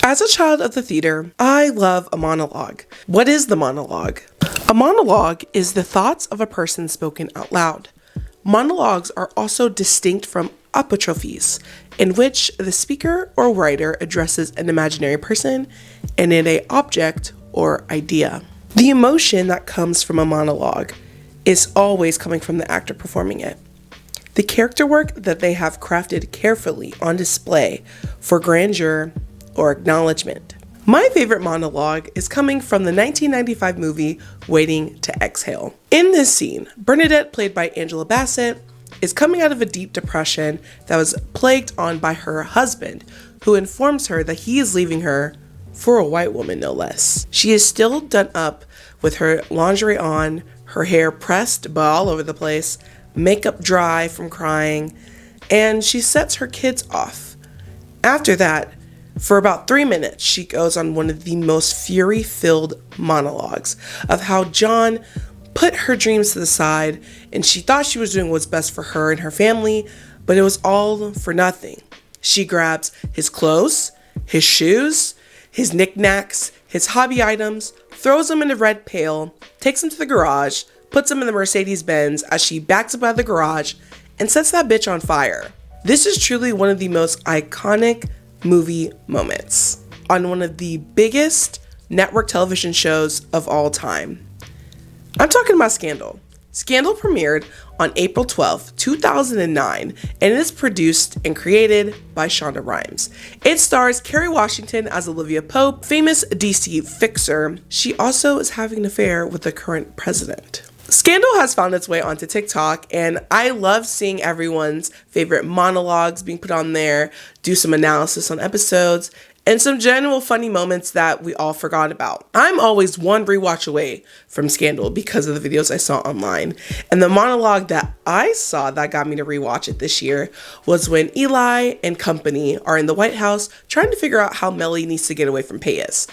As a child of the theater, I love a monologue. What is the monologue? A monologue is the thoughts of a person spoken out loud. Monologues are also distinct from apostrophes, in which the speaker or writer addresses an imaginary person and an object or idea. The emotion that comes from a monologue is always coming from the actor performing it. The character work that they have crafted carefully on display for grandeur or acknowledgement. My favorite monologue is coming from the 1995 movie Waiting to Exhale. In this scene, Bernadette, played by Angela Bassett, is coming out of a deep depression that was plagued on by her husband, who informs her that he is leaving her for a white woman, no less. She is still done up with her lingerie on, her hair pressed but all over the place, makeup dry from crying, and she sets her kids off. After that, for about 3 minutes, she goes on one of the most fury-filled monologues of how John put her dreams to the side and she thought she was doing what's best for her and her family, but it was all for nothing. She grabs his clothes, his shoes, his knickknacks, his hobby items, throws them in a red pail, takes them to the garage, puts them in the Mercedes-Benz as she backs up out of the garage and sets that bitch on fire. This is truly one of the most iconic movie moments on one of the biggest network television shows of all time. I'm talking about Scandal. Scandal premiered on April 12, 2009, and it is produced and created by Shonda Rhimes. It stars Kerry Washington as Olivia Pope, famous DC fixer. She also is having an affair with the current president. Scandal has found its way onto TikTok, and I love seeing everyone's favorite monologues being put on there, do some analysis on episodes, and some general funny moments that we all forgot about. I'm always one rewatch away from Scandal because of the videos I saw online. And the monologue that I saw that got me to rewatch it this year was when Eli and company are in the White House trying to figure out how Mellie needs to get away from Payas.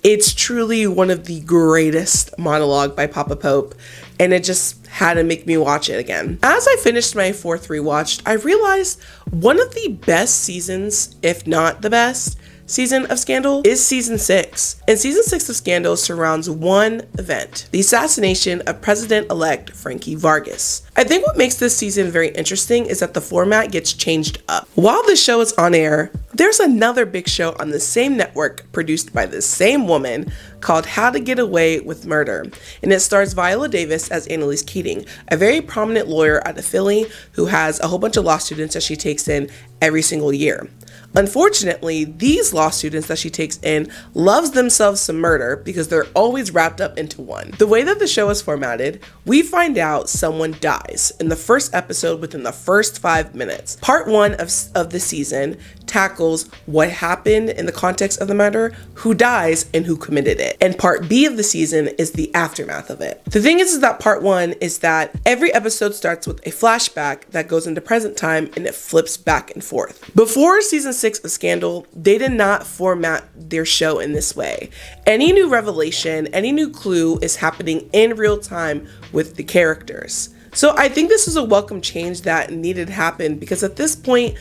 It's truly one of the greatest monologue by Papa Pope, and it just had to make me watch it again. As I finished my fourth rewatch, I realized one of the best seasons, if not the best, season of Scandal is season 6. And season 6 of Scandal surrounds one event, the assassination of President-elect Frankie Vargas. I think what makes this season very interesting is that the format gets changed up. While the show is on air, there's another big show on the same network produced by the same woman called How to Get Away with Murder. And it stars Viola Davis as Annalise Keating, a very prominent lawyer out of Philly who has a whole bunch of law students that she takes in every single year. Unfortunately, these law students that she takes in loves themselves some murder because they're always wrapped up into one. The way that the show is formatted, we find out someone dies in the first episode within the first 5 minutes. Part 1 of the season tackles what happened in the context of the murder, who dies, and who committed it. And part B of the season is the aftermath of it. The thing is that part 1 is that every episode starts with a flashback that goes into present time and it flips back and forth. Before season 6 of Scandal, they did not format their show in this way. Any new revelation, any new clue is happening in real time with the characters. So I think this is a welcome change that needed to happen because at this point,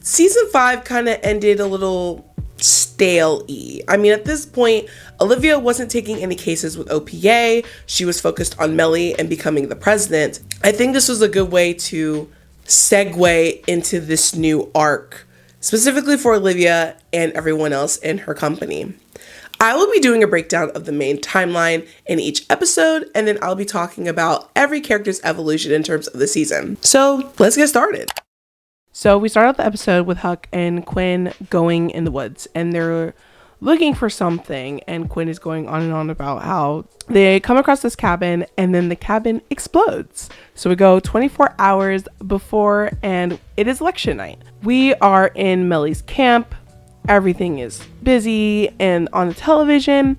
season 5 kind of ended a little stale-y. I mean, at this point, Olivia wasn't taking any cases with OPA. She was focused on Mellie and becoming the president. I think this was a good way to segue into this new arc, specifically for Olivia and everyone else in her company. I will be doing a breakdown of the main timeline in each episode, and then I'll be talking about every character's evolution in terms of the season. So let's get started. So we start out the episode with Huck and Quinn going in the woods, and they're looking for something, and Quinn is going on and on about how they come across this cabin and then the cabin explodes. So we go 24 hours before, and it is election night. We are in Mellie's camp. Everything is busy, and on the television,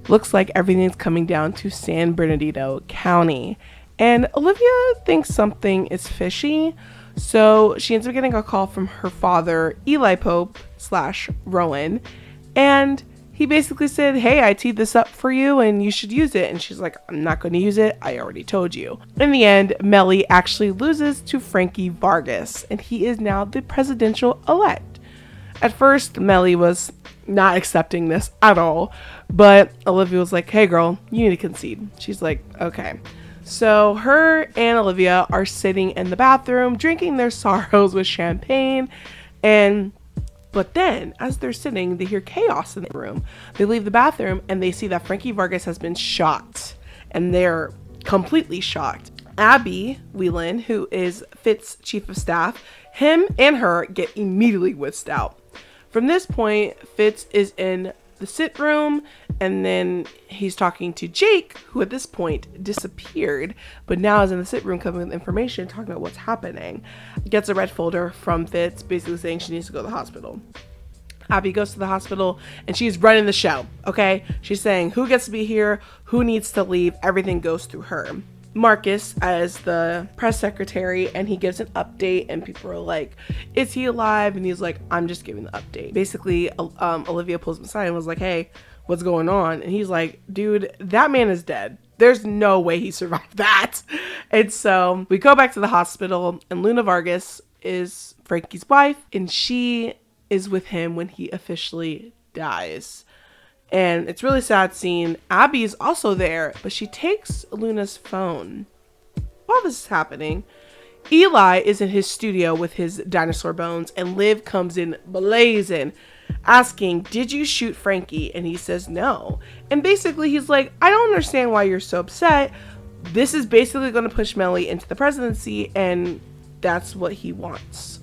looks like everything's coming down to San Bernardino County. And Olivia thinks something is fishy. So she ends up getting a call from her father, Eli Pope / Rowan. And he basically said, hey, I teed this up for you and you should use it. And she's like, I'm not going to use it. I already told you. In the end, Mellie actually loses to Frankie Vargas, and he is now the presidential elect. At first, Mellie was not accepting this at all, but Olivia was like, hey girl, you need to concede. She's like, okay. So her and Olivia are sitting in the bathroom drinking their sorrows with champagne, but then as they're sitting, they hear chaos in the room. They leave the bathroom and they see that Frankie Vargas has been shot, and they're completely shocked. Abby Whelan, who is Fitz' chief of staff, him and her get immediately whisked out. From this point, Fitz is in the sit room, and then he's talking to Jake, who at this point disappeared, but now is in the sit room coming with information, talking about what's happening. Gets a red folder from Fitz, basically saying she needs to go to the hospital. Abby goes to the hospital, and she's running the show, okay? She's saying who gets to be here, who needs to leave, everything goes through her. Marcus as the press secretary, and he gives an update, and people are like, is he alive? And he's like, I'm just giving the update. Basically, Olivia pulls him aside and was like, hey, what's going on? And he's like, dude, that man is dead. There's no way he survived that. And so we go back to the hospital, and Luna Vargas is Frankie's wife, and she is with him when he officially dies. And it's really sad scene. Abby is also there, but she takes Luna's phone. While this is happening, Eli is in his studio with his dinosaur bones, and Liv comes in blazing, asking, did you shoot Frankie? And he says no. And basically he's like, I don't understand why you're so upset. This is basically going to push Mellie into the presidency, and that's what he wants.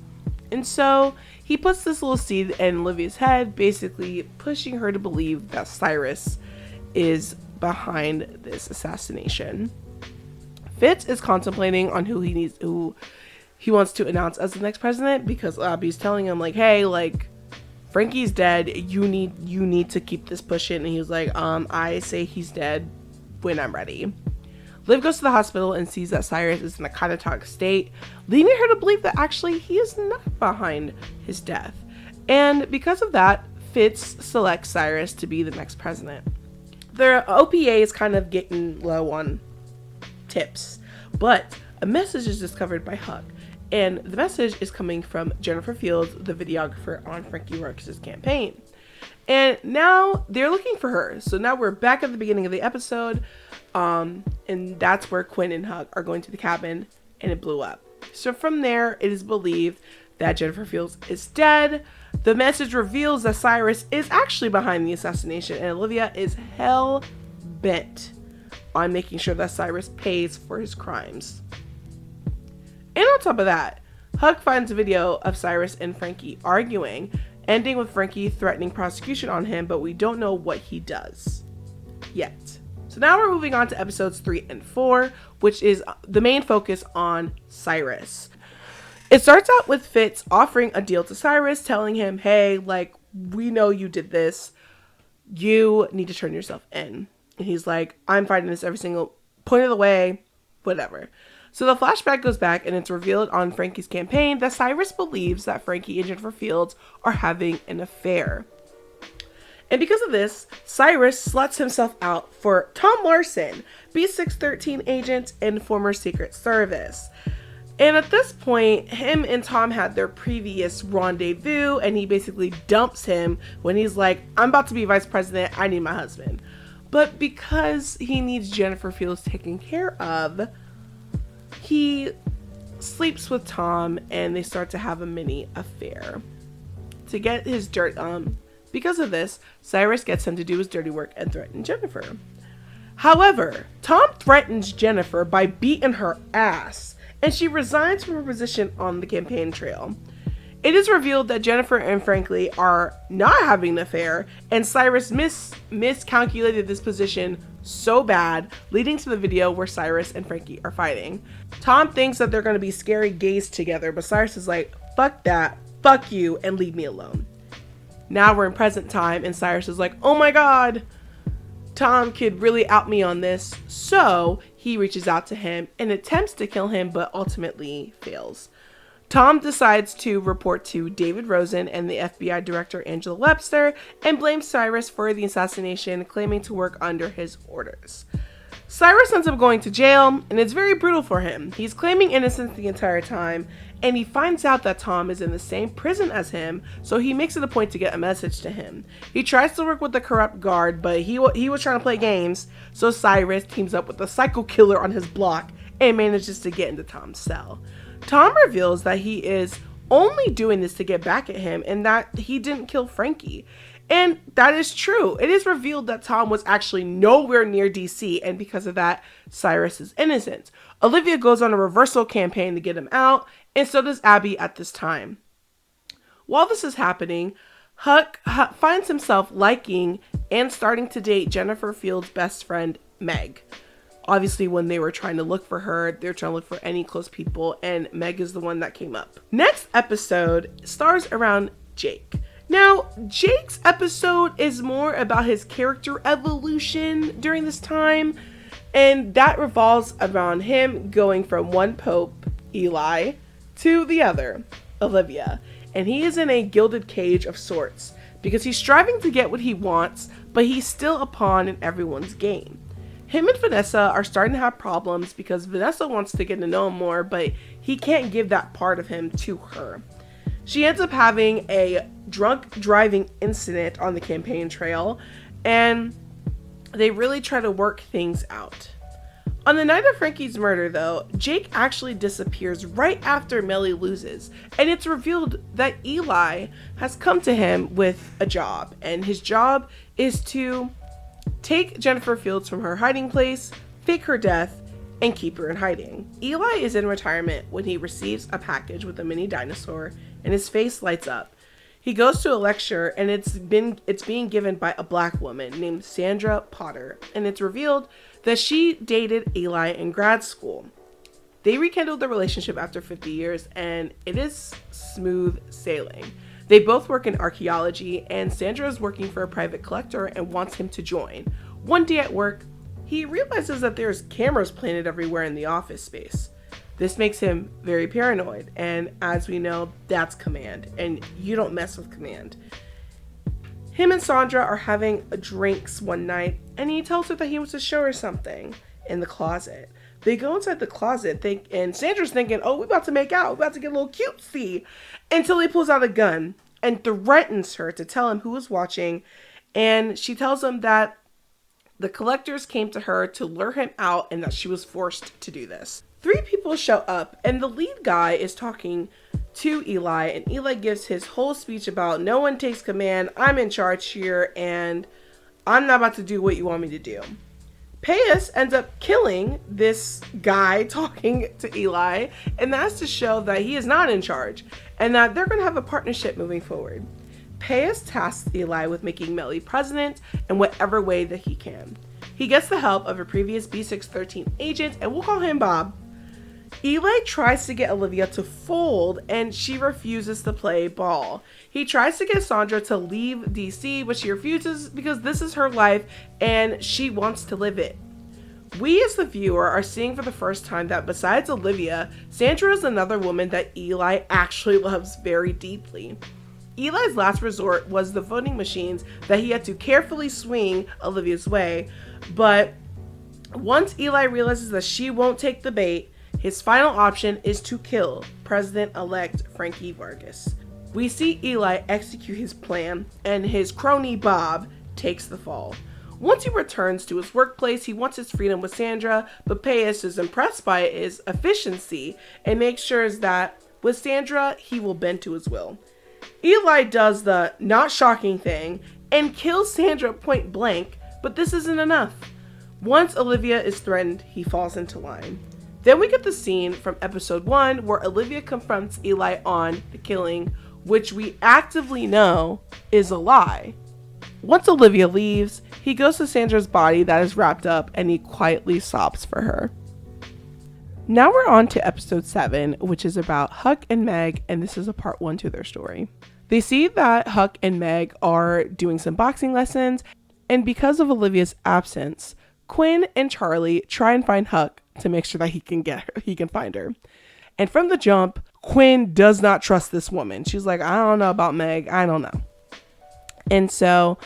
And so he puts this little seed in Olivia's head, basically pushing her to believe that Cyrus is behind this assassination. Fitz is contemplating on who he wants to announce as the next president, because Abby's telling him like, hey, like, Frankie's dead. You need to keep this pushing. And he's like, I say he's dead when I'm ready. Liv goes to the hospital and sees that Cyrus is in a catatonic state, leading her to believe that actually he is not behind his death. And because of that, Fitz selects Cyrus to be the next president. The OPA is kind of getting low on tips, but a message is discovered by Huck. And the message is coming from Jennifer Fields, the videographer on Frankie Vargas' campaign. And now they're looking for her. So now we're back at the beginning of the episode. And that's where Quinn and Huck are going to the cabin, and it blew up. So from there, it is believed that Jennifer Fields is dead. The message reveals that Cyrus is actually behind the assassination, and Olivia is hell bent on making sure that Cyrus pays for his crimes. And on top of that, Huck finds a video of Cyrus and Frankie arguing, ending with Frankie threatening prosecution on him, but we don't know what he does yet. So now we're moving on to episodes 3 and 4, which is the main focus on Cyrus. It starts out with Fitz offering a deal to Cyrus, telling him, hey, like, we know you did this. You need to turn yourself in. And he's like, I'm fighting this every single point of the way, whatever. So the flashback goes back, and it's revealed on Frankie's campaign that Cyrus believes that Frankie and Jennifer Fields are having an affair. And because of this, Cyrus sluts himself out for Tom Larson, B613 agent and former Secret Service. And at this point, him and Tom had their previous rendezvous, and he basically dumps him when he's like, I'm about to be vice president, I need my husband. But because he needs Jennifer Fields taken care of, he sleeps with Tom, and they start to have a mini affair. To get his dirt because of this, Cyrus gets him to do his dirty work and threaten Jennifer. However, Tom threatens Jennifer by beating her ass, and she resigns from her position on the campaign trail. It is revealed that Jennifer and Frankie are not having an affair, and Cyrus miscalculated this position so bad, leading to the video where Cyrus and Frankie are fighting. Tom thinks that they're going to be scary gays together, but Cyrus is like, fuck that, fuck you, and leave me alone. Now we're in present time, and Cyrus is like, oh my god, Tom could really out me on this. So he reaches out to him and attempts to kill him, but ultimately fails. Tom decides to report to David Rosen and the FBI director Angela Webster and blames Cyrus for the assassination, claiming to work under his orders. Cyrus ends up going to jail, and it's very brutal for him. He's claiming innocence the entire time, and he finds out that Tom is in the same prison as him, so he makes it a point to get a message to him. He tries to work with the corrupt guard, but he was trying to play games, so Cyrus teams up with the psycho killer on his block and manages to get into Tom's cell. Tom reveals that he is only doing this to get back at him and that he didn't kill Frankie. And that is true. It is revealed that Tom was actually nowhere near DC, and because of that, Cyrus is innocent. Olivia goes on a reversal campaign to get him out, and so does Abby at this time. While this is happening, Huck finds himself liking and starting to date Jennifer Field's best friend, Meg. Obviously, when they were trying to look for her, they were trying to look for any close people, and Meg is the one that came up. Next episode stars around Jake. Now, Jake's episode is more about his character evolution during this time, and that revolves around him going from one Pope, Eli, to the other, Olivia. And he is in a gilded cage of sorts, because he's striving to get what he wants, but he's still a pawn in everyone's game. Him and Vanessa are starting to have problems because Vanessa wants to get to know him more, but he can't give that part of him to her. She ends up having a drunk driving incident on the campaign trail, and they really try to work things out. On the night of Frankie's murder, though, Jake actually disappears right after Mellie loses, and it's revealed that Eli has come to him with a job, and his job is to take Jennifer Fields from her hiding place, fake her death, and keep her in hiding. Eli is in retirement when he receives a package with a mini dinosaur, and his face lights up. He goes to a lecture, and it's being given by a black woman named Sandra Potter, and it's revealed that she dated Eli in grad school. They rekindled their relationship after 50 years, and it is smooth sailing. They both work in archaeology, and Sandra is working for a private collector and wants him to join. One day at work, he realizes that there's cameras planted everywhere in the office space. This makes him very paranoid, and as we know, that's command, and you don't mess with command. Him and Sandra are having drinks one night, and he tells her that he wants to show her something in the closet. They go inside the closet, and Sandra's thinking, oh, we're about to make out, we're about to get a little cutesy, until he pulls out a gun and threatens her to tell him who is watching, and she tells him that the collectors came to her to lure him out and that she was forced to do this. 3 people show up, and the lead guy is talking to Eli, and Eli gives his whole speech about no one takes command, I'm in charge here, and I'm not about to do what you want me to do. Payas ends up killing this guy talking to Eli, and that's to show that he is not in charge, and that they're going to have a partnership moving forward. Payas tasks Eli with making Mellie president in whatever way that he can. He gets the help of a previous B613 agent, and we'll call him Bob. Eli tries to get Olivia to fold, and she refuses to play ball. He tries to get Sandra to leave DC, but she refuses because this is her life and she wants to live it. We as the viewer are seeing for the first time that besides Olivia, Sandra is another woman that Eli actually loves very deeply. Eli's last resort was the voting machines that he had to carefully swing Olivia's way, but once Eli realizes that she won't take the bait, his final option is to kill President-elect Frankie Vargas. We see Eli execute his plan, and his crony Bob takes the fall. Once he returns to his workplace, he wants his freedom with Sandra, but Payas is impressed by his efficiency and makes sure that with Sandra, he will bend to his will. Eli does the not shocking thing and kills Sandra point blank, but this isn't enough. Once Olivia is threatened, he falls into line. Then we get the scene from episode 1 where Olivia confronts Eli on the killing, which we actively know is a lie. Once Olivia leaves, he goes to Sandra's body that is wrapped up and he quietly sobs for her. Now we're on to episode 7, which is about Huck and Meg, and this is a part 1 to their story. They see that Huck and Meg are doing some boxing lessons, and because of Olivia's absence, Quinn and Charlie try and find Huck to make sure that he can find her. And from the jump, Quinn does not trust this woman. She's like, I don't know about Meg. I don't know. And so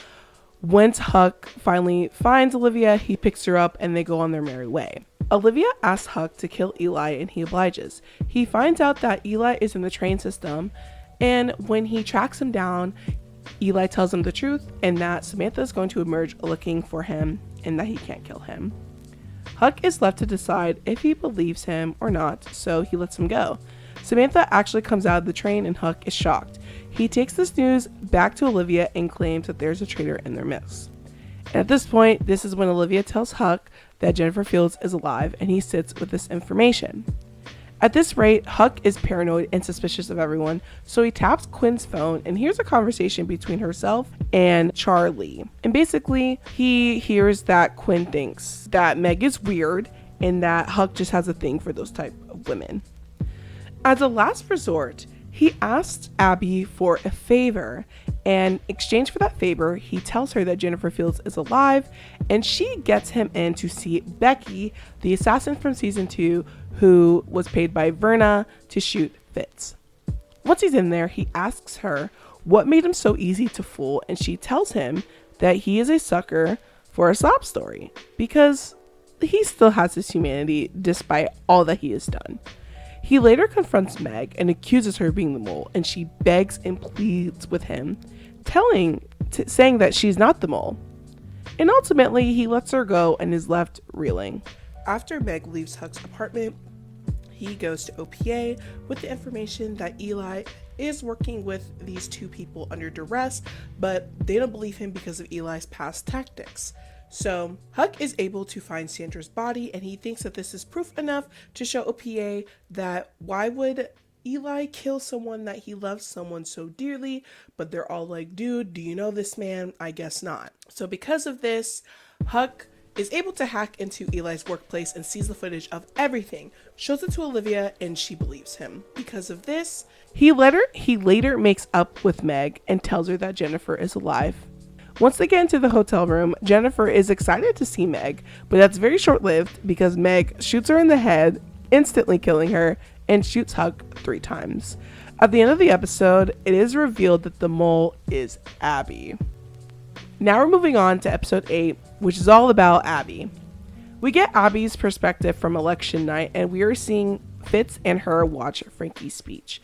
Once Huck finally finds Olivia, he picks her up and they go on their merry way. Olivia asks Huck to kill Eli and he obliges. He finds out that Eli is in the train system, and when he tracks him down, Eli tells him the truth and that Samantha is going to emerge looking for him and that he can't kill him. Huck is left to decide if he believes him or not, so he lets him go. Samantha actually comes out of the train and Huck is shocked. He takes this news back to Olivia and claims that there's a traitor in their midst. And at this point, this is when Olivia tells Huck that Jennifer Fields is alive and he sits with this information. At this rate, Huck is paranoid and suspicious of everyone, so he taps Quinn's phone and hears a conversation between herself and Charlie. And basically, he hears that Quinn thinks that Meg is weird and that Huck just has a thing for those type of women. As a last resort, he asks Abby for a favor, and in exchange for that favor, he tells her that Jennifer Fields is alive, and she gets him in to see Becky, the assassin from season 2, who was paid by Verna to shoot Fitz. Once he's in there, he asks her what made him so easy to fool, and she tells him that he is a sucker for a sob story, because he still has his humanity despite all that he has done. He later confronts Meg and accuses her of being the mole, and she begs and pleads with him, saying that she's not the mole. And ultimately, he lets her go and is left reeling. After Meg leaves Huck's apartment, he goes to OPA with the information that Eli is working with these two people under duress, but they don't believe him because of Eli's past tactics. So Huck is able to find Sandra's body, and he thinks that this is proof enough to show OPA that why would Eli kill someone that he loves someone so dearly, but they're all like, dude, do you know this man? I guess not. So because of this, Huck is able to hack into Eli's workplace and sees the footage of everything, shows it to Olivia, and she believes him. Because of this, he later makes up with Meg and tells her that Jennifer is alive. Once they get into the hotel room, Jennifer is excited to see Meg, but that's very short-lived because Meg shoots her in the head, instantly killing her, and shoots Huck 3 times. At the end of the episode, it is revealed that the mole is Abby. Now we're moving on to episode 8, which is all about Abby. We get Abby's perspective from election night, and we are seeing Fitz and her watch Frankie's speech.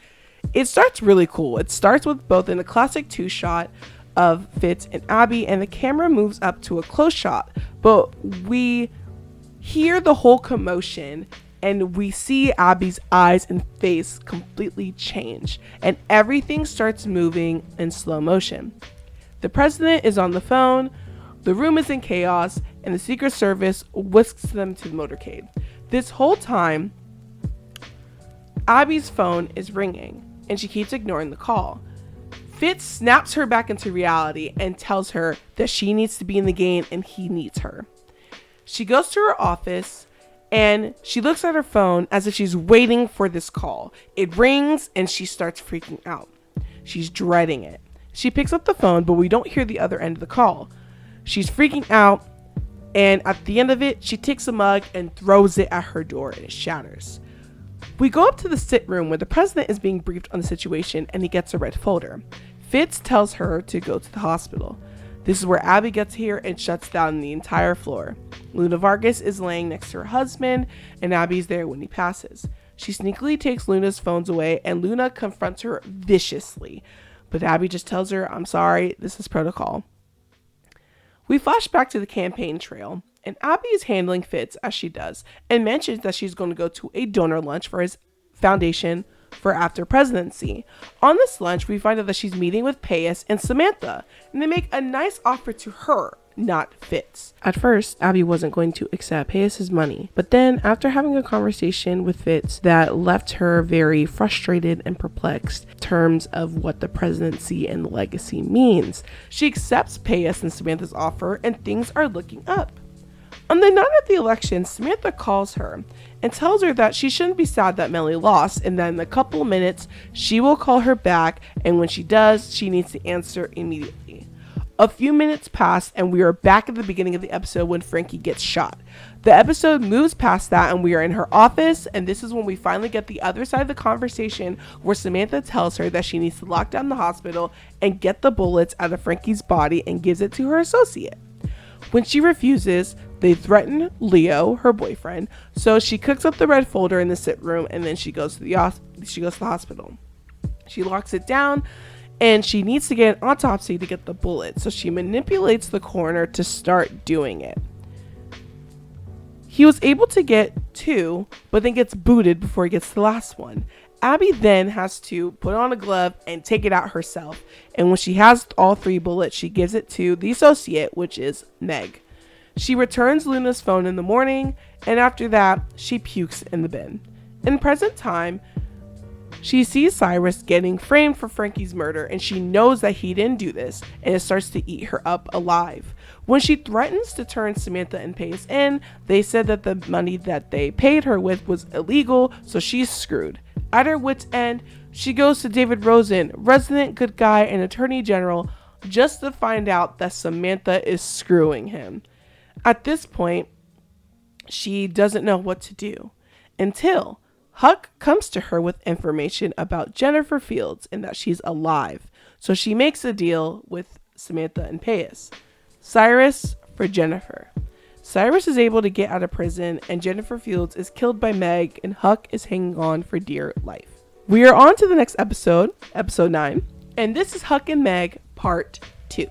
It starts really cool. It starts with both in a classic 2-shot of Fitz and Abby, and the camera moves up to a close shot, but we hear the whole commotion and we see Abby's eyes and face completely change, and everything starts moving in slow motion. The president is on the phone, the room is in chaos, and the Secret Service whisks them to the motorcade. This whole time, Abby's phone is ringing and she keeps ignoring the call. Fitz snaps her back into reality and tells her that she needs to be in the game and he needs her. She goes to her office and she looks at her phone as if she's waiting for this call. It rings and she starts freaking out. She's dreading it. She picks up the phone, but we don't hear the other end of the call. She's freaking out, and at the end of it, she takes a mug and throws it at her door and it shatters. We go up to the sit room where the president is being briefed on the situation and he gets a red folder. Fitz tells her to go to the hospital. This is where Abby gets here and shuts down the entire floor. Luna Vargas is laying next to her husband, and Abby's there when he passes. She sneakily takes Luna's phones away, and Luna confronts her viciously. But Abby just tells her, I'm sorry, this is protocol. We flash back to the campaign trail, and Abby is handling Fitz as she does, and mentions that she's going to go to a donor lunch for his foundation for after presidency. On this lunch, we find out that she's meeting with Payas and Samantha, and they make a nice offer to her, not Fitz. At first, Abby wasn't going to accept Payas' money, but then after having a conversation with Fitz that left her very frustrated and perplexed in terms of what the presidency and the legacy means, she accepts Payas and Samantha's offer, and things are looking up. On the night of the election, Samantha calls her and tells her that she shouldn't be sad that Mellie lost, and that in a couple minutes she will call her back, and when she does, she needs to answer immediately. A few minutes pass and we are back at the beginning of the episode when Frankie gets shot. The episode moves past that and we are in her office, and this is when we finally get the other side of the conversation where Samantha tells her that she needs to lock down the hospital and get the bullets out of Frankie's body and gives it to her associate. When she refuses, they threaten Leo, her boyfriend, so she cooks up the red folder in the sit room and then she goes to the hospital. She locks it down and she needs to get an autopsy to get the bullet, so she manipulates the coroner to start doing it. He was able to get 2, but then gets booted before he gets to the last one. Abby then has to put on a glove and take it out herself, and when she has all 3 bullets, she gives it to the associate, which is Meg. She returns Luna's phone in the morning, and after that, she pukes in the bin. In present time, she sees Cyrus getting framed for Frankie's murder, and she knows that he didn't do this, and it starts to eat her up alive. When she threatens to turn Samantha and Pace in, they said that the money that they paid her with was illegal, so she's screwed. At her wit's end, she goes to David Rosen, resident good guy and attorney general, just to find out that Samantha is screwing him. At this point, she doesn't know what to do until Huck comes to her with information about Jennifer Fields and that she's alive. So she makes a deal with Samantha and Pace. Cyrus for Jennifer. Cyrus is able to get out of prison and Jennifer Fields is killed by Meg and Huck is hanging on for dear life. We are on to the next episode, episode 9, and this is Huck and Meg part 2.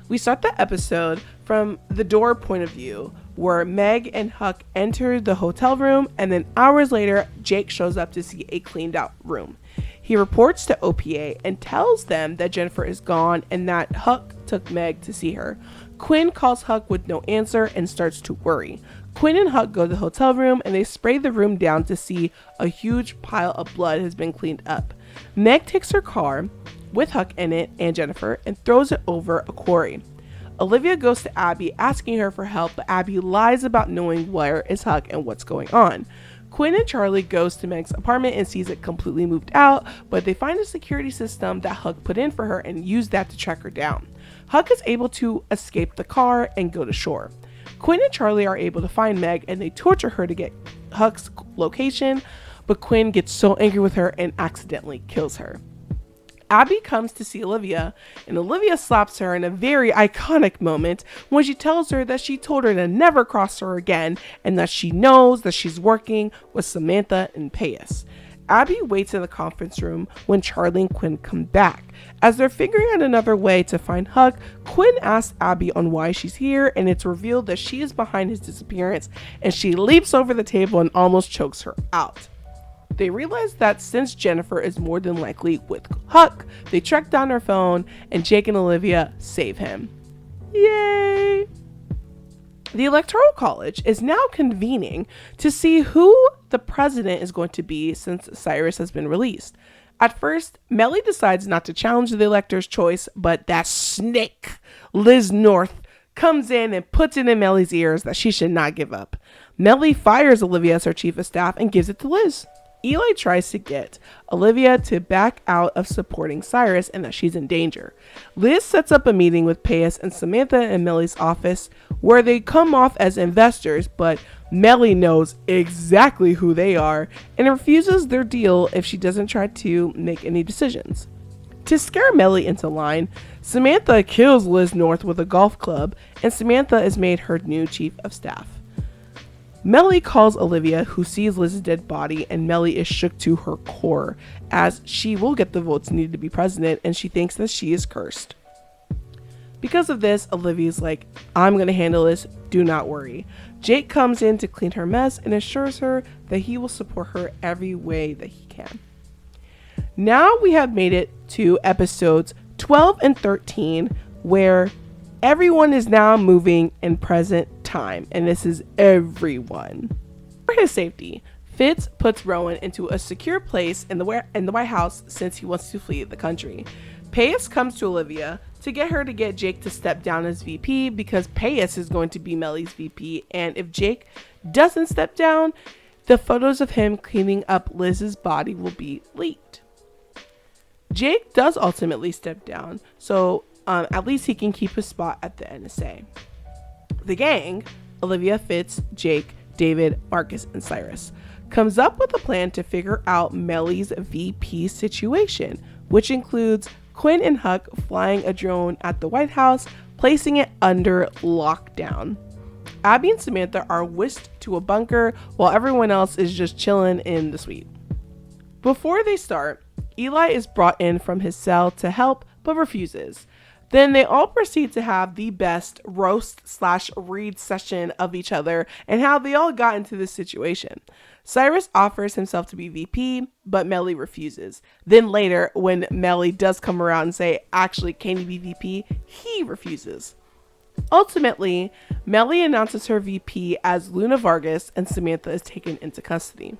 We start the episode from the door point of view where Meg and Huck enter the hotel room, and then hours later, Jake shows up to see a cleaned out room. He reports to OPA and tells them that Jennifer is gone and that Huck took Meg to see her. Quinn calls Huck with no answer and starts to worry. Quinn and Huck go to the hotel room and they spray the room down to see a huge pile of blood has been cleaned up. Meg takes her car with Huck in it and Jennifer and throws it over a quarry. Olivia goes to Abby asking her for help, but Abby lies about knowing where is Huck and what's going on. Quinn and Charlie goes to Meg's apartment and sees it completely moved out, but they find a security system that Huck put in for her and use that to track her down. Huck is able to escape the car and go to shore. Quinn and Charlie are able to find Meg and they torture her to get Huck's location, but Quinn gets so angry with her and accidentally kills her. Abby comes to see Olivia, and Olivia slaps her in a very iconic moment when she tells her that she told her to never cross her again and that she knows that she's working with Samantha and Pace. Abby waits in the conference room when Charlie and Quinn come back. As they're figuring out another way to find Huck, Quinn asks Abby on why she's here, and it's revealed that she is behind his disappearance, and she leaps over the table and almost chokes her out. They realize that since Jennifer is more than likely with Huck, they track down her phone and Jake and Olivia save him. Yay! The Electoral College is now convening to see who the president is going to be since Cyrus has been released. At first, Mellie decides not to challenge the elector's choice, but that snake, Liz North, comes in and puts it in Mellie's ears that she should not give up. Mellie fires Olivia as her chief of staff and gives it to Liz. Eli tries to get Olivia to back out of supporting Cyrus and that she's in danger. Liz sets up a meeting with Pace and Samantha in Mellie's office where they come off as investors, but Mellie knows exactly who they are and refuses their deal if she doesn't try to make any decisions. To scare Mellie into line, Samantha kills Liz North with a golf club and Samantha is made her new chief of staff. Mellie calls Olivia, who sees Liz's dead body, and Mellie is shook to her core, as she will get the votes needed to be president, and she thinks that she is cursed. Because of this, Olivia's like, I'm going to handle this, do not worry. Jake comes in to clean her mess and assures her that he will support her every way that he can. Now we have made it to episodes 12 and 13, where everyone is now moving in present time, and this is everyone. For his safety, Fitz puts Rowan into a secure place in the White House since he wants to flee the country. Pace comes to Olivia to get her to get Jake to step down as VP because Pace is going to be Mellie's VP, and if Jake doesn't step down, the photos of him cleaning up Liz's body will be leaked. Jake does ultimately step down, so at least he can keep his spot at the NSA. The gang, Olivia, Fitz, Jake, David, Marcus, and Cyrus, comes up with a plan to figure out Mellie's VP situation, which includes Quinn and Huck flying a drone at the White House, placing it under lockdown. Abby and Samantha are whisked to a bunker while everyone else is just chilling in the suite. Before they start, Eli is brought in from his cell to help, but refuses. Then they all proceed to have the best roast/read session of each other and how they all got into this situation. Cyrus offers himself to be VP, but Mellie refuses. Then later, when Mellie does come around and say, actually, can you be VP? He refuses. Ultimately, Mellie announces her VP as Luna Vargas, and Samantha is taken into custody.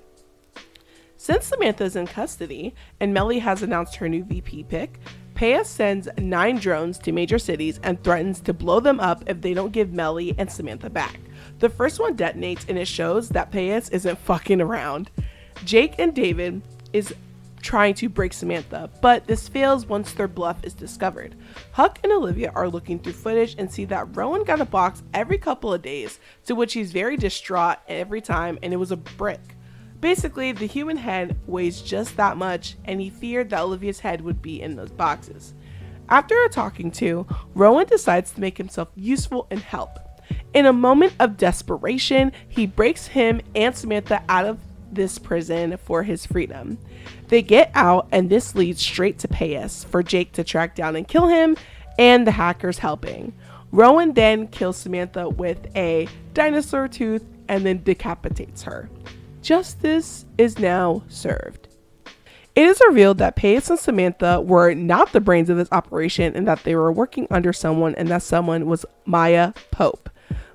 Since Samantha is in custody and Mellie has announced her new VP pick, Paya sends 9 drones to major cities and threatens to blow them up if they don't give Mellie and Samantha back. The first one detonates and it shows that Payas isn't fucking around. Jake and David is trying to break Samantha, but this fails once their bluff is discovered. Huck and Olivia are looking through footage and see that Rowan got a box every couple of days, to which he's very distraught every time, and it was a brick. Basically, the human head weighs just that much, and he feared that Olivia's head would be in those boxes. After a talking to, Rowan decides to make himself useful and help. In a moment of desperation, he breaks him and Samantha out of this prison for his freedom. They get out, and this leads straight to Payas for Jake to track down and kill him, and the hackers helping. Rowan then kills Samantha with a dinosaur tooth and then decapitates her. Justice is now served. It is revealed that Payas and Samantha were not the brains of this operation and that they were working under someone, and that someone was Eli Pope.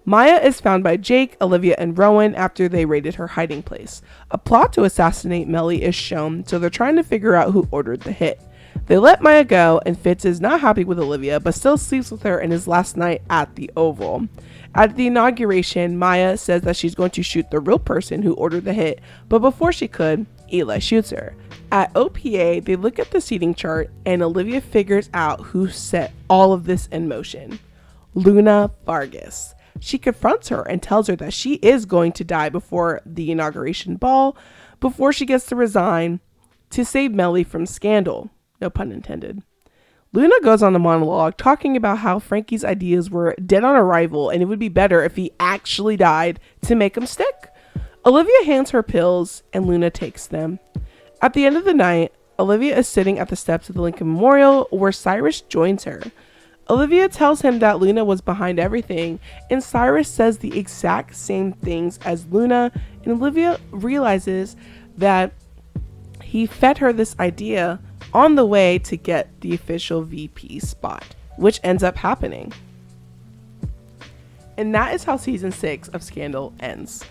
Maya is found by Jake, Olivia, and Rowan after they raided her hiding place. A plot to assassinate Mellie is shown, so they're trying to figure out who ordered the hit. They let Maya go, and Fitz is not happy with Olivia, but still sleeps with her in his last night at the Oval. At the inauguration, Maya says that she's going to shoot the real person who ordered the hit, but before she could, Eli shoots her. At OPA, they look at the seating chart, and Olivia figures out who set all of this in motion. Luna Vargas. She confronts her and tells her that she is going to die before the inauguration ball, before she gets to resign to save Mellie from scandal. No pun intended. Luna goes on a monologue talking about how Frankie's ideas were dead on arrival and it would be better if he actually died to make them stick. Olivia hands her pills and Luna takes them. At the end of the night, Olivia is sitting at the steps of the Lincoln Memorial where Cyrus joins her. Olivia tells him that Luna was behind everything, and Cyrus says the exact same things as Luna, and Olivia realizes that he fed her this idea on the way to get the official VP spot, which ends up happening. And that is how season 6 of Scandal ends.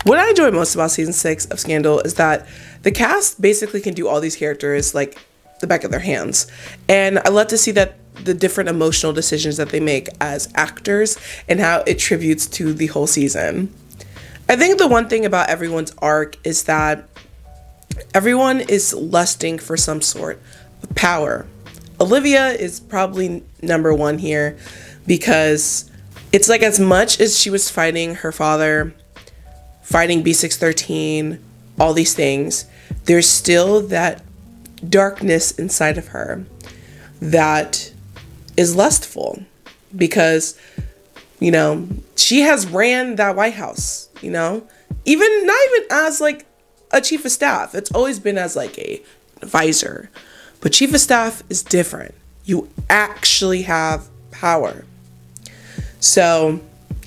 What I enjoy most about season 6 of Scandal is that the cast basically can do all these characters like the back of their hands. And I love to see that the different emotional decisions that they make as actors and how it tributes to the whole season. I think the one thing about everyone's arc is that everyone is lusting for some sort of power. Olivia is probably number one here because it's like as much as she was fighting her father, fighting B613, all these things, there's still that darkness inside of her that is lustful because, you know, she has ran that White House, you know, not even as like a chief of staff. It's always been as like a advisor, but chief of staff is different. You actually have power. So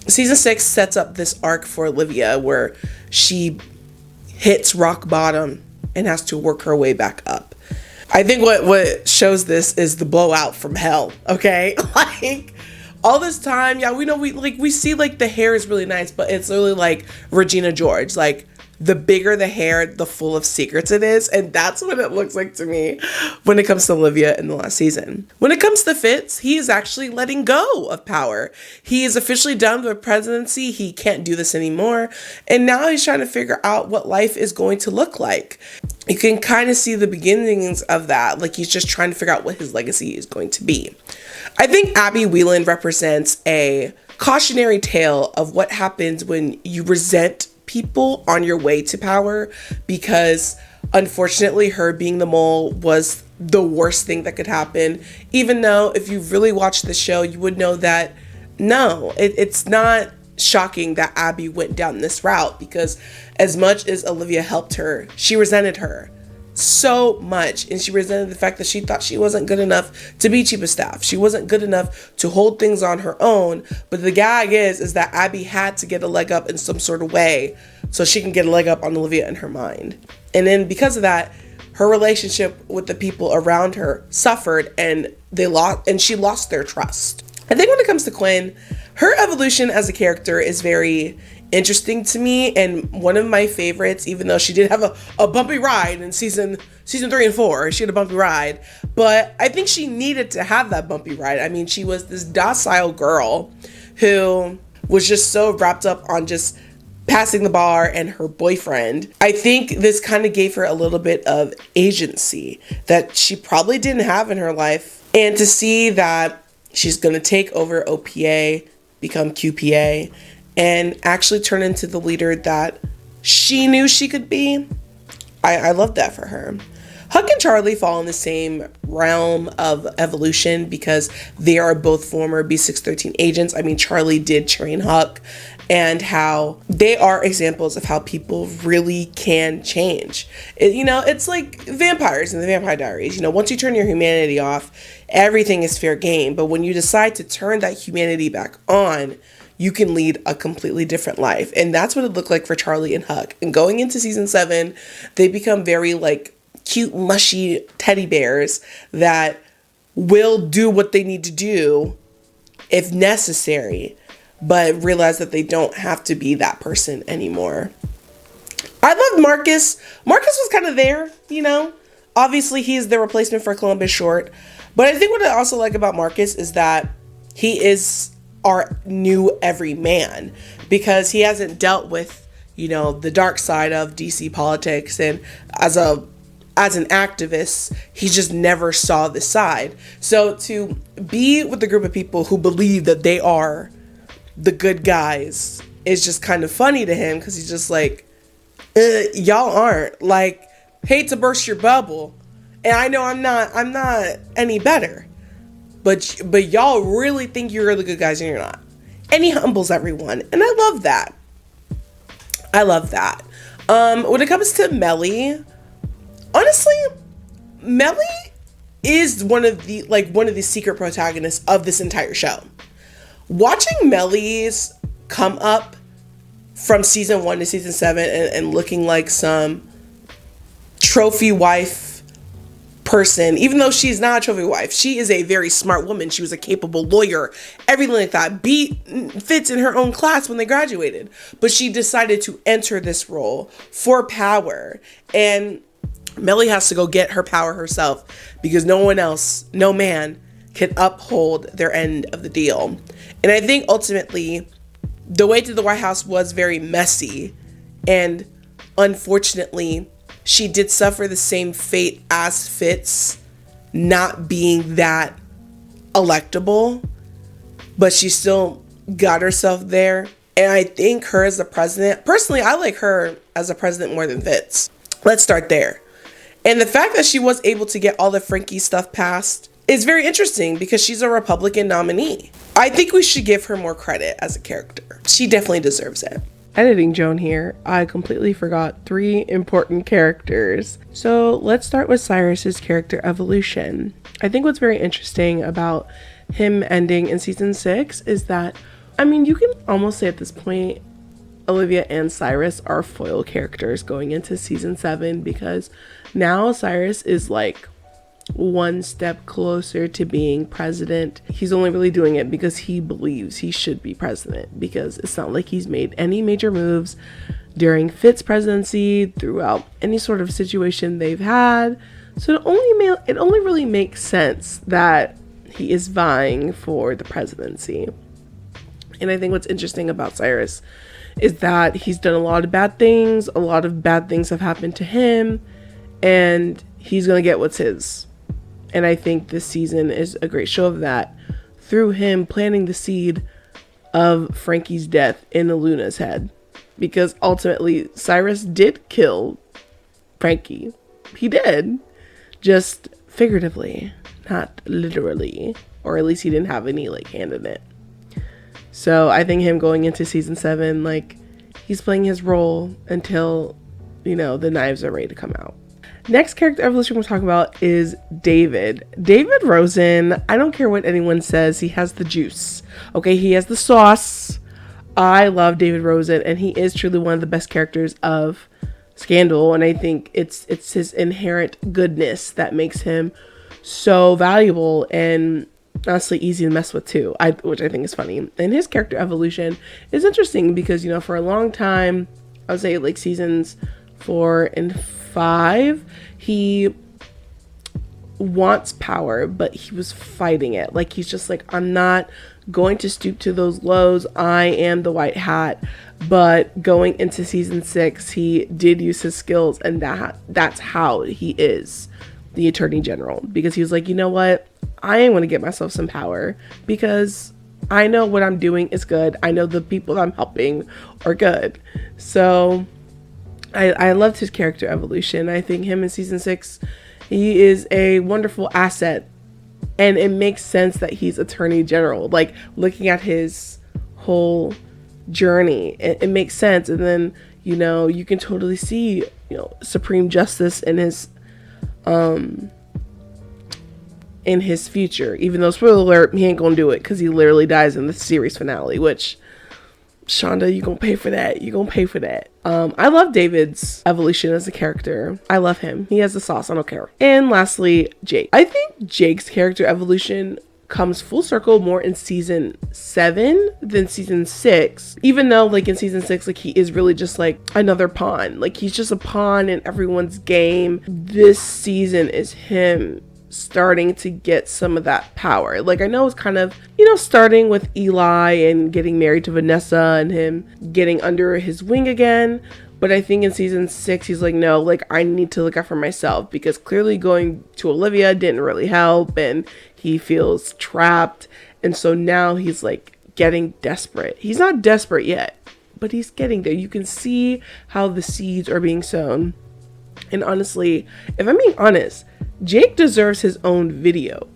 season 6 sets up this arc for Olivia where she hits rock bottom and has to work her way back up. I think what shows this is the blowout from hell, okay? Like, all this time, yeah, we know we see like the hair is really nice, but it's literally like Regina George, like the bigger the hair, the full of secrets it is. And that's what it looks like to me when it comes to Olivia in the last season. When it comes to Fitz, he is actually letting go of power. He is officially done with presidency. He can't do this anymore. And now he's trying to figure out what life is going to look like. You can kind of see the beginnings of that. Like, he's just trying to figure out what his legacy is going to be. I think Abby Whelan represents a cautionary tale of what happens when you resent people on your way to power, because unfortunately her being the mole was the worst thing that could happen. Even though if you've really watched the show, you would know that no, it's not shocking that Abby went down this route, because as much as Olivia helped her, she resented her so much, and she resented the fact that she thought she wasn't good enough to be chief of staff. She wasn't good enough to hold things on her own. But the gag is that Abby had to get a leg up in some sort of way so she can get a leg up on Olivia in her mind. And then because of that, her relationship with the people around her suffered, and she lost their trust. I think when it comes to Quinn, her evolution as a character is very interesting to me, and one of my favorites, even though she did have a bumpy ride in season 3 and 4. She had a bumpy ride, but I think she needed to have that bumpy ride. I mean, she was this docile girl who was just so wrapped up on just passing the bar and her boyfriend. I think this kind of gave her a little bit of agency that she probably didn't have in her life, and to see that she's going to take over OPA, become QPA, and actually turn into the leader that she knew she could be. I love that for her. Huck and Charlie fall in the same realm of evolution because they are both former B613 agents. I mean, Charlie did train Huck, and how they are examples of how people really can change. It's like vampires in the Vampire Diaries. Once you turn your humanity off, everything is fair game. But when you decide to turn that humanity back on, you can lead a completely different life. And that's what it looked like for Charlie and Huck. And going into season 7, they become very cute, mushy teddy bears that will do what they need to do if necessary, but realize that they don't have to be that person anymore. I loved Marcus. Marcus was kind of there, Obviously, he's the replacement for Columbus Short. But I think what I also like about Marcus is that he is our new everyman, because he hasn't dealt with, the dark side of DC politics, and as an activist, he just never saw this side. So to be with a group of people who believe that they are the good guys is just kind of funny to him, because he's just like, y'all aren't. Hate to burst your bubble, and I know I'm not any better. But y'all really think you're the good guys, and you're not. And he humbles everyone. And I love that. When it comes to Mellie, honestly, Mellie is one of the secret protagonists of this entire show. Watching Mellie's come up from season 1 to season 7 and looking like some trophy wife person, even though she's not a trophy wife, she is a very smart woman. She was a capable lawyer, everything like that. Beat Fitz in her own class when they graduated, but she decided to enter this role for power, and Mellie has to go get her power herself, because no man can uphold their end of the deal. And I think ultimately the way to the White House was very messy, and unfortunately she did suffer the same fate as Fitz, not being that electable, but she still got herself there. And I think her as a president, personally, I like her as a president more than Fitz. Let's start there. And the fact that she was able to get all the Frankie stuff passed is very interesting, because she's a Republican nominee. I think we should give her more credit as a character. She definitely deserves it. Editing Joan here, I completely forgot 3 important characters. So let's start with Cyrus's character evolution. I think what's very interesting about him ending in season 6 is that, you can almost say at this point, Olivia and Cyrus are foil characters going into season 7, because now Cyrus is one step closer to being president. He's only really doing it because he believes he should be president, because it's not like he's made any major moves. during Fitz presidency, throughout any sort of situation they've had. So it only really makes sense that he is vying for the presidency. And I think what's interesting about Cyrus is that he's done a lot of bad things. A lot of bad things have happened to him, and he's going to get what's his. And I think this season is a great show of that, through him planting the seed of Frankie's death in Luna's head. Because ultimately, Cyrus did kill Frankie. He did. Just figuratively, not literally. Or at least he didn't have any, like, hand in it. So I think him going into season 7, like, he's playing his role until, you know, the knives are ready to come out. Next character evolution we're talking about is David. David Rosen, I don't care what anyone says, he has the juice. Okay, he has the sauce. I love David Rosen, and he is truly one of the best characters of Scandal, and I think it's his inherent goodness that makes him so valuable and honestly easy to mess with too, which I think is funny. And his character evolution is interesting because, you know, for a long time, I would say like seasons 4 and 5, he wants power, but he was fighting it. Like, he's just like, I'm not going to stoop to those lows. I am the white hat. But going into season 6, he did use his skills, and that's how he is the Attorney General, because he was like, you know what? I am going to get myself some power because I know what I'm doing is good. I know the people I'm helping are good. So I loved his character evolution. I think him in season 6, he is a wonderful asset, and it makes sense that he's Attorney General. Like, looking at his whole journey, it makes sense. And then, you know, you can totally see, you know, supreme justice in his future, even though, spoiler alert, he ain't gonna do it because he literally dies in the series finale, which, Shonda, you gonna pay for that. I love David's evolution as a character. I love him. He has the sauce. I don't care. And lastly, Jake. I think Jake's character evolution comes full circle more in season 7 than season 6, even though, like, in season 6, like, he is really just like another pawn. Like, he's just a pawn in everyone's game. This season is him starting to get some of that power. Like, I know it's kind of, you know, starting with Eli and getting married to Vanessa and him getting under his wing again. But I think in season 6, he's like, no, like, I need to look out for myself, because clearly going to Olivia didn't really help, and he feels trapped. And so now he's like getting desperate. He's not desperate yet, but he's getting there. You can see how the seeds are being sown. And honestly, if I'm being honest, Jake deserves his own video.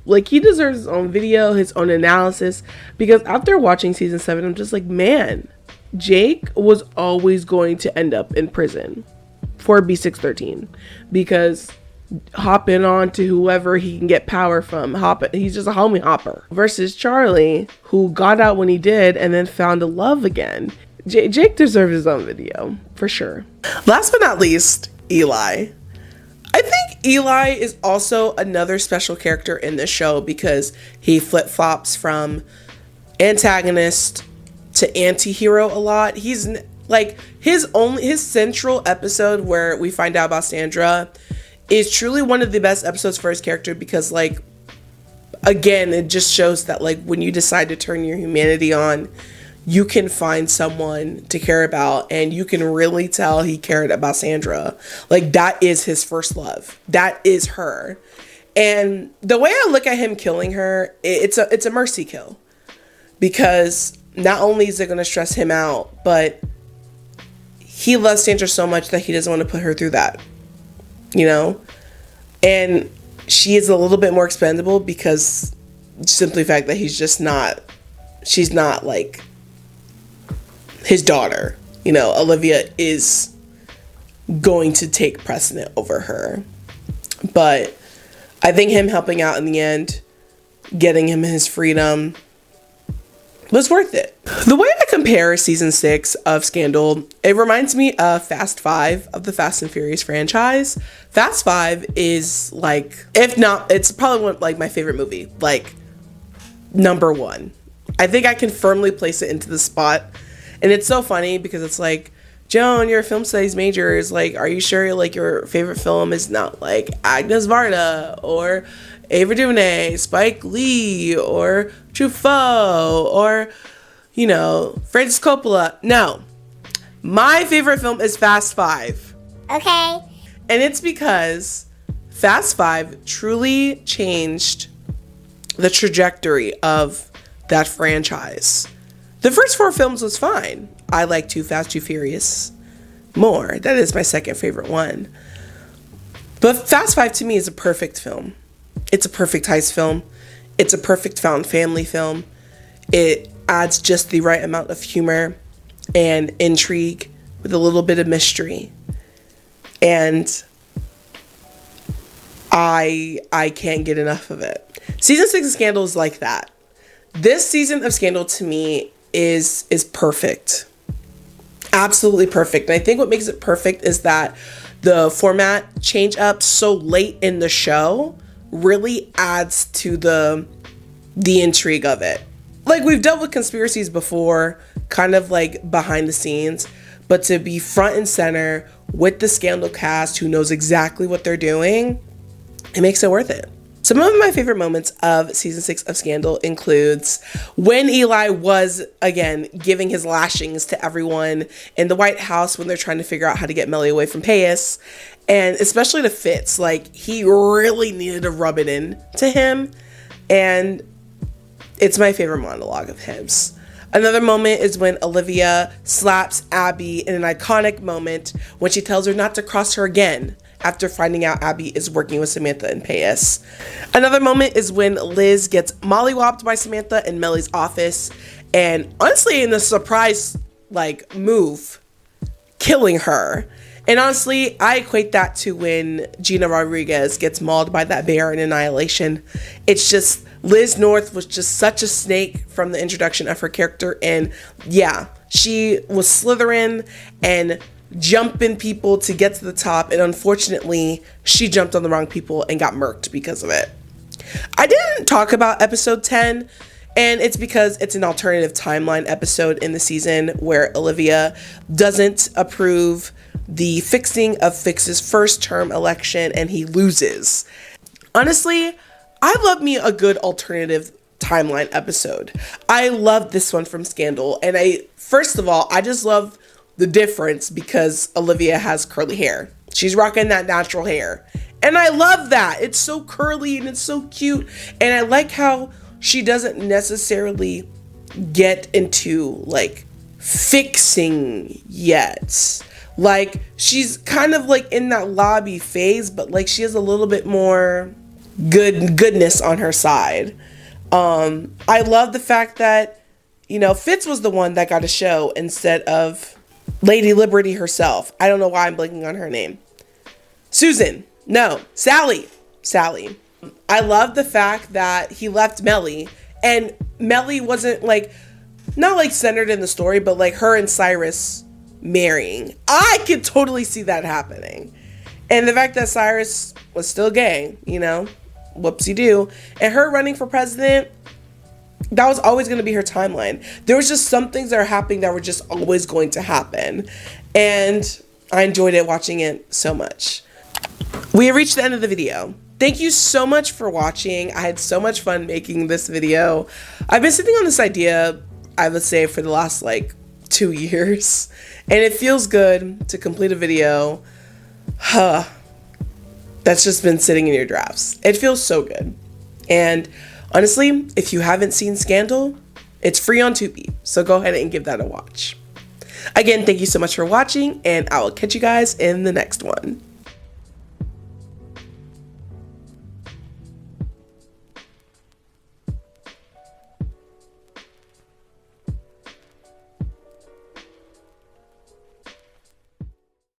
Like, he deserves his own video, his own analysis, because after watching season 7, I'm just like, man, Jake was always going to end up in prison for B613, because hopping on to whoever he can get power from, he's just a homie hopper, versus Charlie, who got out when he did and then found a love again. Jake deserves his own video for sure. Last but not least, Eli. I think Eli is also another special character in this show because he flip-flops from antagonist to anti-hero a lot. He's like, his central episode where we find out about Sandra is truly one of the best episodes for his character, because, like, again, it just shows that, like, when you decide to turn your humanity on, you can find someone to care about, and you can really tell he cared about Sandra. Like, that is his first love. That is her. And the way I look at him killing her, it's a mercy kill, because not only is it going to stress him out, but he loves Sandra so much that he doesn't want to put her through that, you know? And she is a little bit more expendable because simply the fact that she's not like his daughter, you know. Olivia is going to take precedent over her. But I think him helping out in the end, getting him his freedom, was worth it. The way I compare season 6 of Scandal, it reminds me of Fast 5 of the Fast and Furious franchise. Fast 5 is like, if not, it's probably one, like, my favorite movie, like number 1. I think I can firmly place it into the spot. And it's so funny because it's like Joan, you're a film studies major. Is like, are you sure like your favorite film is not like Agnes Varda or Ava DuVernay, Spike Lee, or Truffaut, or, you know, Francis Coppola? No. My favorite film is Fast Five. Okay. And it's because Fast Five truly changed the trajectory of that franchise. The first 4 films was fine. I like Too Fast, Too Furious more. That is my second favorite one. But Fast Five to me is a perfect film. It's a perfect heist film. It's a perfect found family film. It adds just the right amount of humor and intrigue with a little bit of mystery. And I can't get enough of it. Season 6 of Scandal is like that. This season of Scandal to me is perfect. Absolutely perfect. And I think what makes it perfect is that the format change up so late in the show really adds to the intrigue of it. Like, we've dealt with conspiracies before, kind of like behind the scenes, but to be front and center with the Scandal cast who knows exactly what they're doing, it makes it worth it. Some of my favorite moments of season 6 of Scandal includes when Eli was, again, giving his lashings to everyone in the White House when they're trying to figure out how to get Mellie away from Pace, and especially to Fitz. Like, he really needed to rub it in to him, and it's my favorite monologue of his. Another moment is when Olivia slaps Abby in an iconic moment when she tells her not to cross her again after finding out Abby is working with Samantha and Pace. Another moment is when Liz gets mollywopped by Samantha in Mellie's office, and honestly, in a surprise like move, killing her. And honestly, I equate that to when Gina Rodriguez gets mauled by that bear in Annihilation. It's just, Liz North was just such a snake from the introduction of her character, and yeah, she was slithering and jumping people to get to the top, and unfortunately she jumped on the wrong people and got murked because of it. I didn't talk about episode 10, and it's because it's an alternative timeline episode in the season where Olivia doesn't approve the fixing of Fix's first term election and he loses. Honestly, I love me a good alternative timeline episode. I love this one from Scandal, and first of all, I just love the difference because Olivia has curly hair. She's rocking that natural hair. And I love that. It's so curly and it's so cute. And I like how she doesn't necessarily get into like fixing yet. Like, she's kind of like in that lobby phase, but like she has a little bit more goodness on her side. I love the fact that, you know, Fitz was the one that got a show instead of Lady Liberty herself. I don't know why I'm blanking on her name. Susan. No. Sally. I love the fact that he left Mellie, and Mellie wasn't like, not like centered in the story, but like her and Cyrus marrying. I could totally see that happening. And the fact that Cyrus was still gay, you know, whoopsie-doo. And her running for president, that was always going to be her timeline. There was just some things that are happening that were just always going to happen. And I enjoyed it, watching it so much. We have reached the end of the video. Thank you so much for watching. I had so much fun making this video. I've been sitting on this idea, I would say, for the last like 2 years. And it feels good to complete a video that's just been sitting in your drafts. It feels so good. And honestly, if you haven't seen Scandal, it's free on Tubi, so go ahead and give that a watch. Again, thank you so much for watching, and I will catch you guys in the next one.